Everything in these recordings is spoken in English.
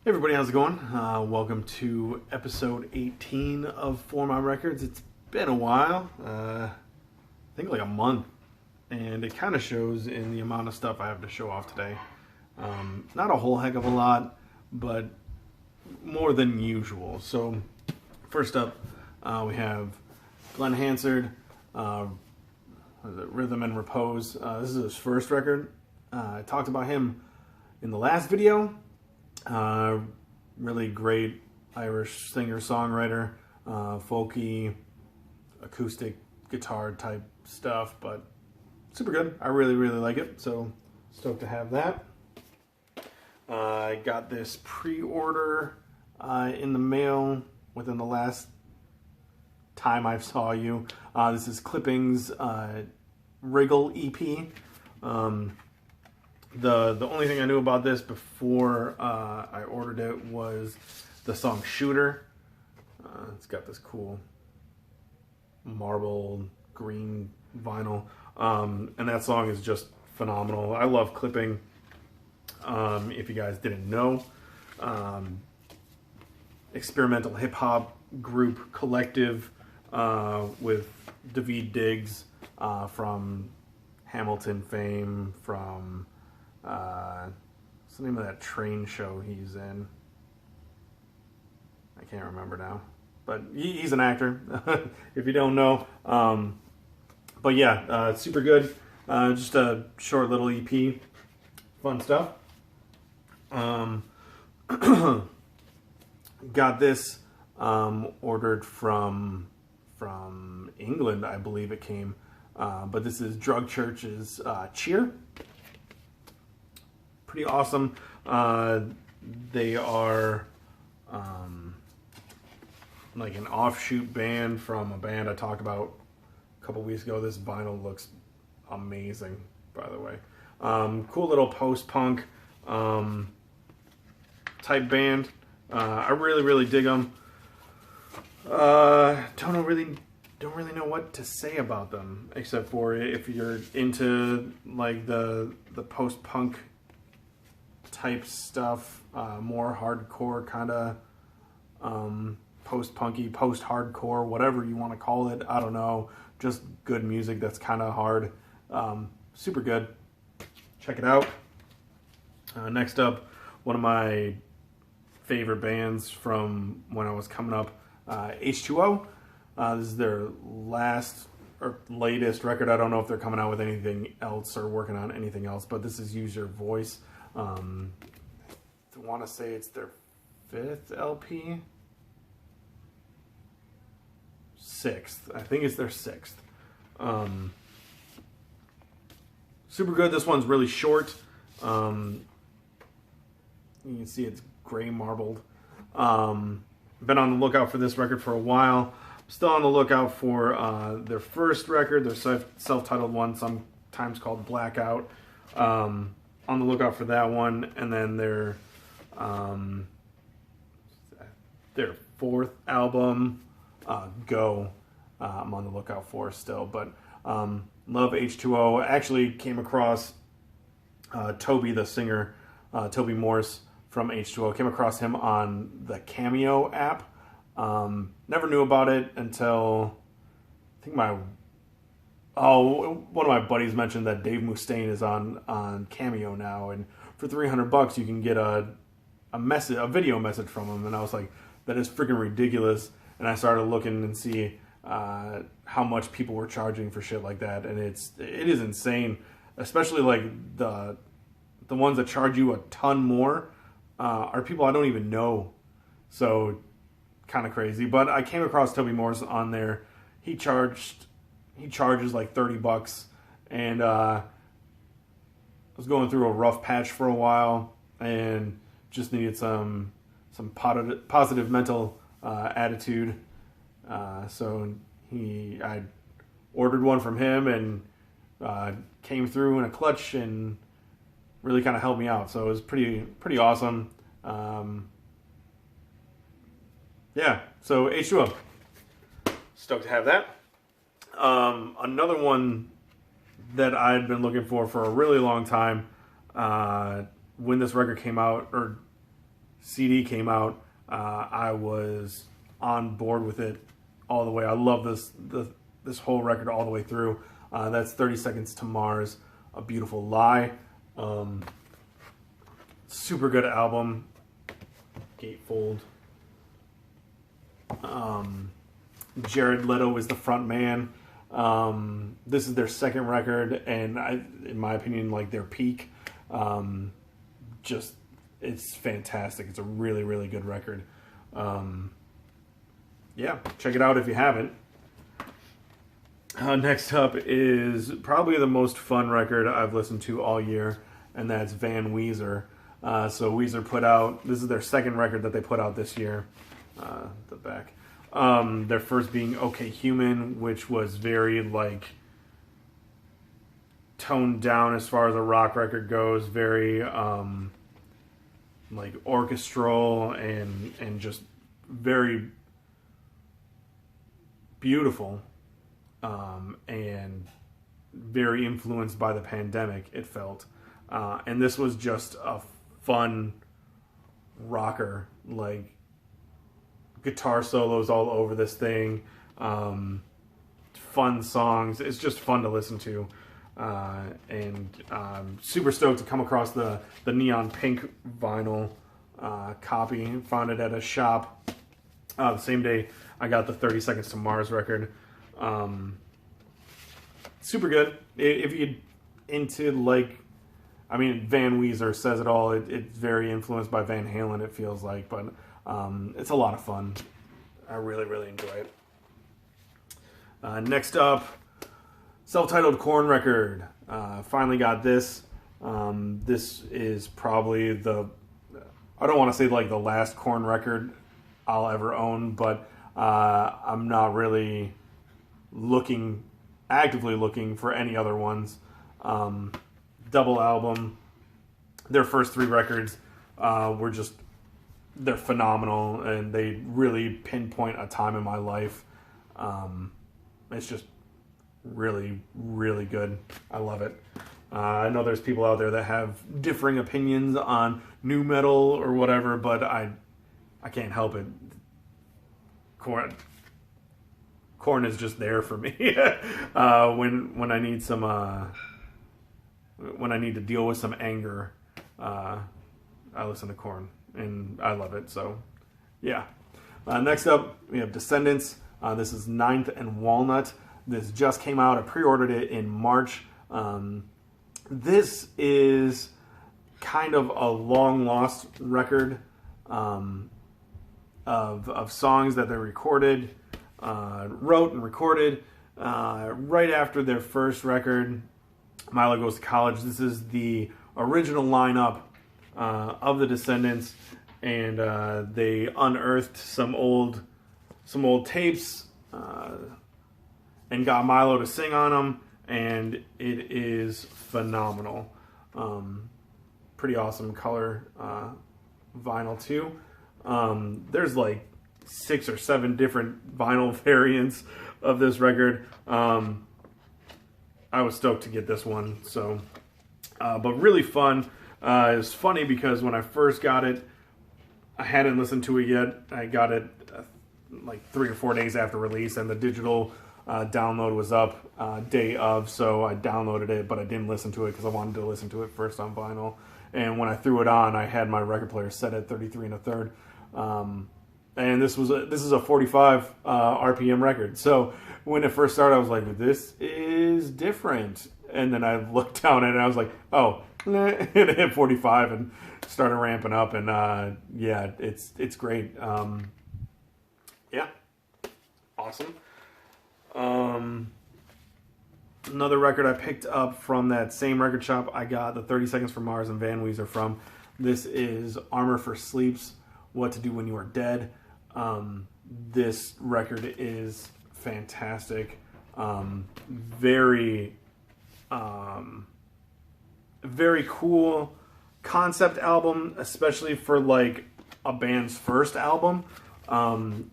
Hey everybody, how's it going? Welcome to episode 18 of For My Records. It's been a while, I think like a month, and it kind of shows in the amount of stuff I have to show off today. Not a whole heck of a lot, but more than usual. So first up, we have Glen Henderson, Rhythm and Repose. This is his first record. I talked about him in the last video. Really great Irish singer-songwriter, folky, acoustic guitar type stuff, but super good. I really like it, so stoked to have that. I got this pre-order in the mail within the last time I saw you. This is Clipping's Wriggle EP. The only thing I knew about this before I ordered it was the song Shooter. It's got this cool marble green vinyl. And that song is just phenomenal. I love Clipping. If you guys didn't know, experimental hip hop group collective with Daveed Diggs from Hamilton fame, from what's the name of that train show he's in? I can't remember now, but he's an actor. If you don't know, but yeah, super good. Just a short little EP, fun stuff. Got this ordered from England, I believe it came, but this is Drug Church's Cheer. Pretty awesome. They are like an offshoot band from a band I talked about a couple weeks ago. This vinyl looks amazing, by the way. Cool little post-punk type band. I really dig them. Don't really know what to say about them, except for if you're into like the post-punk type stuff, more hardcore kind of post-punky, post-hardcore, whatever you want to call it. I don't know. Just good music that's kind of hard. Super good. Check it out. Next up, one of my favorite bands from when I was coming up, H2O. This is their last or latest record. I don't know if they're coming out with anything else or working on anything else, but this is Use Your Voice. I want to say it's their 5th LP. 6th. I think it's their 6th. Super good. This one's really short. You can see it's gray marbled. Been on the lookout for this record for a while. Still on the lookout for their first record, their self-titled one, sometimes called Blackout. On the lookout for that one, and then their 4th album, Go. I'm on the lookout for still, but love H2O. Actually came across Toby, the singer, Toby Morse from H2O. Came across him on the Cameo app. Never knew about it until I think one of my buddies mentioned that Dave Mustaine is on Cameo now, and for $300 you can get a video message from him, and I was like, that is freaking ridiculous. And I started looking and see how much people were charging for shit like that, and it is insane, especially like the ones that charge you a ton more are people I don't even know, so kind of crazy. But I came across Toby Morse on there. He charges like $30, and I was going through a rough patch for a while and just needed some positive mental attitude. So I ordered one from him, and came through in a clutch and really kind of helped me out. So it was pretty awesome. Yeah, so H2O. Stoked to have that. Another one that I'd been looking for a really long time, when this record came out, or CD came out, I was on board with it all the way. I love this whole record all the way through. That's 30 Seconds to Mars, A Beautiful Lie. Super good album. Gatefold. Jared Leto is the front man. This is their second record, and in my opinion, like their peak. It's fantastic. It's a really, really good record. Yeah, check it out if you haven't. Next up is probably the most fun record I've listened to all year, and that's Van Weezer. So Weezer put out, this is their second record that they put out this year. The back. Their first being OK Human, which was very like toned down as far as a rock record goes, very like orchestral and just very beautiful, and very influenced by the pandemic, it felt. And this was just a fun rocker, like guitar solos all over this thing, fun songs. It's just fun to listen to, and super stoked to come across the neon pink vinyl copy. Found it at a shop the same day I got the 30 Seconds to Mars record. Super good. If you're into, like, I mean, Van Weezer says it all. It's very influenced by Van Halen, it feels like, but it's a lot of fun. I really, really enjoy it. Next up, self-titled Korn record. Finally got this. This is probably I don't want to say like the last Korn record I'll ever own, but I'm not really actively looking for any other ones. Double album. Their first three records they're phenomenal, and they really pinpoint a time in my life. It's just really, really good. I love it. I know there's people out there that have differing opinions on nu metal or whatever, but I can't help it. Korn is just there for me. When I need some when I need to deal with some anger, I listen to Korn, and I love it. So, yeah. Next up, we have Descendants. This is Ninth and Walnut. This just came out. I pre-ordered it in March. This is kind of a long-lost record of songs that they wrote and recorded right after their first record, Milo Goes to College. This is the original lineup of the Descendants, and they unearthed some old tapes and got Milo to sing on them, and it is phenomenal. Pretty awesome color vinyl too. There's like 6 or 7 different vinyl variants of this record. I was stoked to get this one. So, but really fun. It's funny because when I first got it, I hadn't listened to it yet. I got it like 3 or 4 days after release, and the digital download was up day of, so I downloaded it, but I didn't listen to it because I wanted to listen to it first on vinyl. And when I threw it on, I had my record player set at 33 1/3. And this is a 45 RPM record. So when it first started, I was like, this is different. And then I looked down at it and I was like, oh, and it hit 45 and started ramping up. And yeah, it's great. Yeah, awesome. Another record I picked up from that same record shop I got the 30 Seconds from Mars and Van Weezer from. This is Armor for Sleep's What to Do When You Are Dead. This record is fantastic. Very cool concept album, especially for like a band's first album.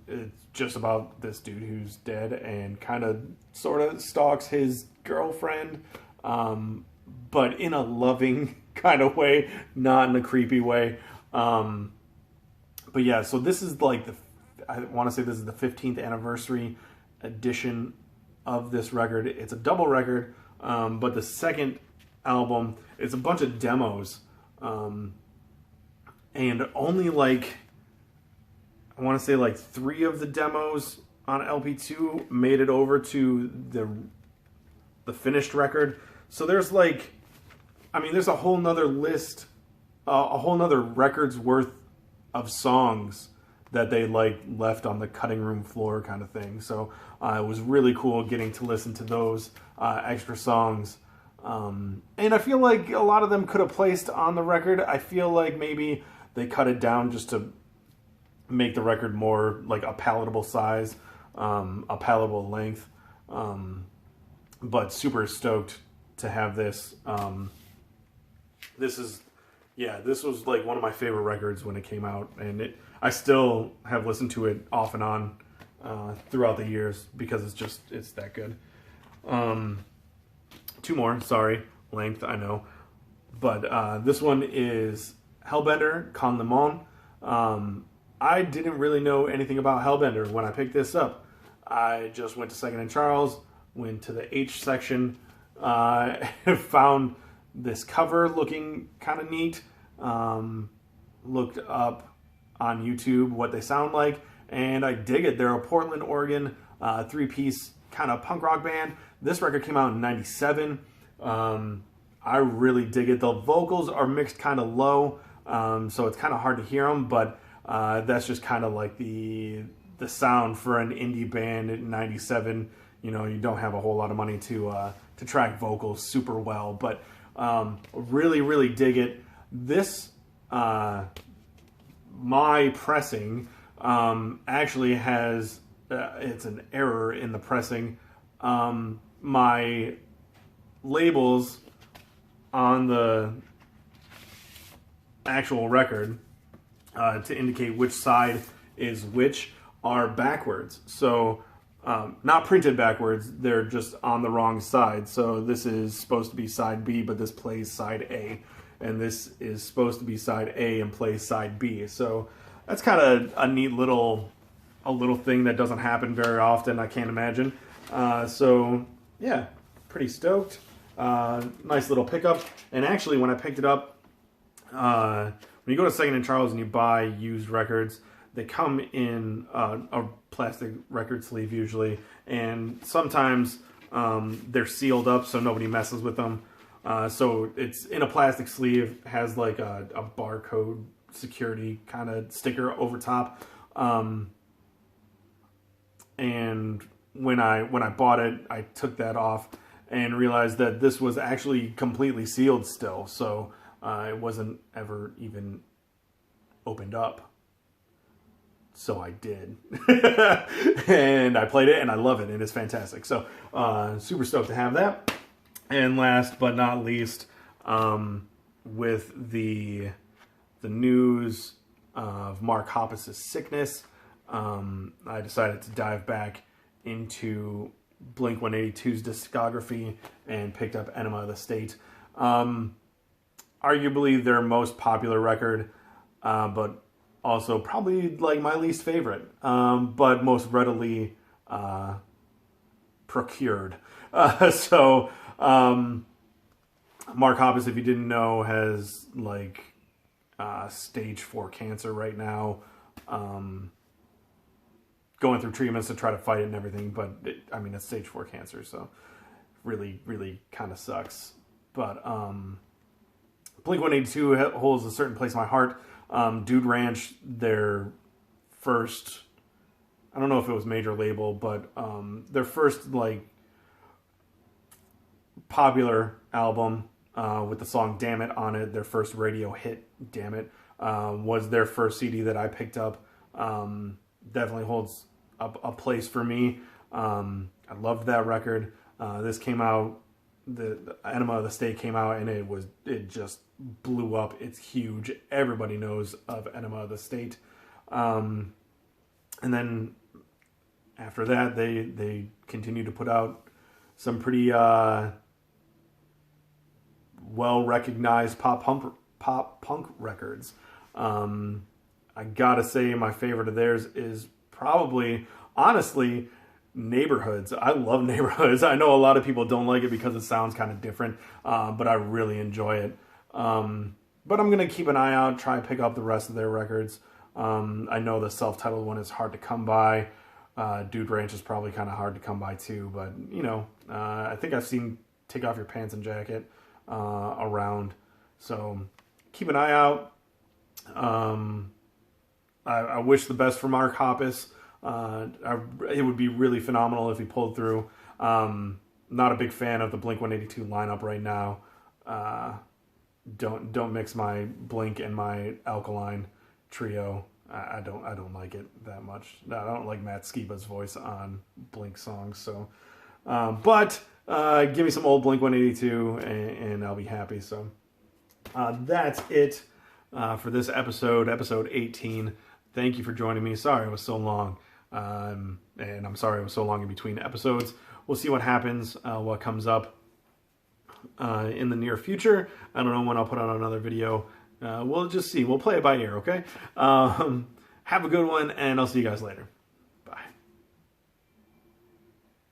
It's just about this dude who's dead and kind of sort of stalks his girlfriend, but in a loving kind of way, not in a creepy way. But yeah, so this is like I want to say this is the 15th anniversary edition of this record. It's a double record, but the second album, it's a bunch of demos, and only like, I want to say like 3 of the demos on LP2 made it over to the finished record. So there's like, I mean, there's a whole nother list, a whole nother record's worth of songs that they like left on the cutting room floor kind of thing. So it was really cool getting to listen to those extra songs. And I feel like a lot of them could have placed on the record. I feel like maybe they cut it down just to make the record more like a palatable size, a palatable length. But super stoked to have this. This was like one of my favorite records when it came out, and I still have listened to it off and on throughout the years because it's that good. 2 more, sorry, length, I know. But this one is Hellbender, Con Le Monde. I didn't really know anything about Hellbender when I picked this up. I just went to Second and Charles, went to the H section, found this cover looking kind of neat, looked up on YouTube what they sound like, and I dig it. They're a Portland, Oregon 3-piece kind of punk rock band. This record came out in 97. I really dig it. The vocals are mixed kind of low, so it's kind of hard to hear them, but that's just kind of like the sound for an indie band in 97. You know, you don't have a whole lot of money to track vocals super well, but really, really dig it. This, my pressing, actually has, it's an error in the pressing. My labels on the actual record to indicate which side is which are backwards. So not printed backwards, they're just on the wrong side. So this is supposed to be side B, but this plays side A. And this is supposed to be side A and plays side B. So that's kind of a neat little thing that doesn't happen very often, I can't imagine. So yeah, pretty stoked. Nice little pickup. And actually, when I picked it up, when you go to Second and Charles and you buy used records, they come in a plastic record sleeve usually, and sometimes they're sealed up so nobody messes with them. So it's in a plastic sleeve, has like a barcode security kind of sticker over top. And when I bought it, I took that off and realized that this was actually completely sealed still. So it wasn't ever even opened up. So I did. And I played it and I love it and it's fantastic. So super stoked to have that. And last but not least, with the news of Mark Hoppus's sickness, I decided to dive back into Blink-182's discography and picked up Enema of the State. Arguably their most popular record, but also probably like my least favorite, but most readily procured. So Mark Hoppus, if you didn't know, has like stage 4 cancer right now. Going through treatments to try to fight it and everything, but it's stage 4 cancer, so really, really kind of sucks. But Blink-182 holds a certain place in my heart. Dude Ranch, their first, I don't know if it was major label, but their first like popular album with the song Damn It on it, their first radio hit, Damn It, was their first CD that I picked up. Definitely holds a place for me. I loved that record. This came out, the Enema of the State came out, and it just blew up. It's huge. Everybody knows of Enema of the State. And then after that, they continued to put out some pretty well recognized pop punk records. I gotta say my favorite of theirs is probably, honestly, Neighborhoods. I love Neighborhoods. I know a lot of people don't like it because it sounds kind of different, but I really enjoy it. But I'm going to keep an eye out, try and pick up the rest of their records. I know the self-titled one is hard to come by. Dude Ranch is probably kind of hard to come by too, but, you know, I think I've seen Take Off Your Pants and Jacket around. So keep an eye out. I wish the best for Mark Hoppus. It would be really phenomenal if he pulled through. Not a big fan of the Blink-182 lineup right now. Don't mix my Blink and my Alkaline trio. I don't like it that much. I don't like Matt Skiba's voice on Blink songs. So, but give me some old Blink-182 and I'll be happy. So that's it for this episode 18. Thank you for joining me. Sorry it was so long. And I'm sorry it was so long in between episodes. We'll see what happens, what comes up in the near future. I don't know when I'll put out another video. We'll just see. We'll play it by ear, okay? Have a good one, and I'll see you guys later.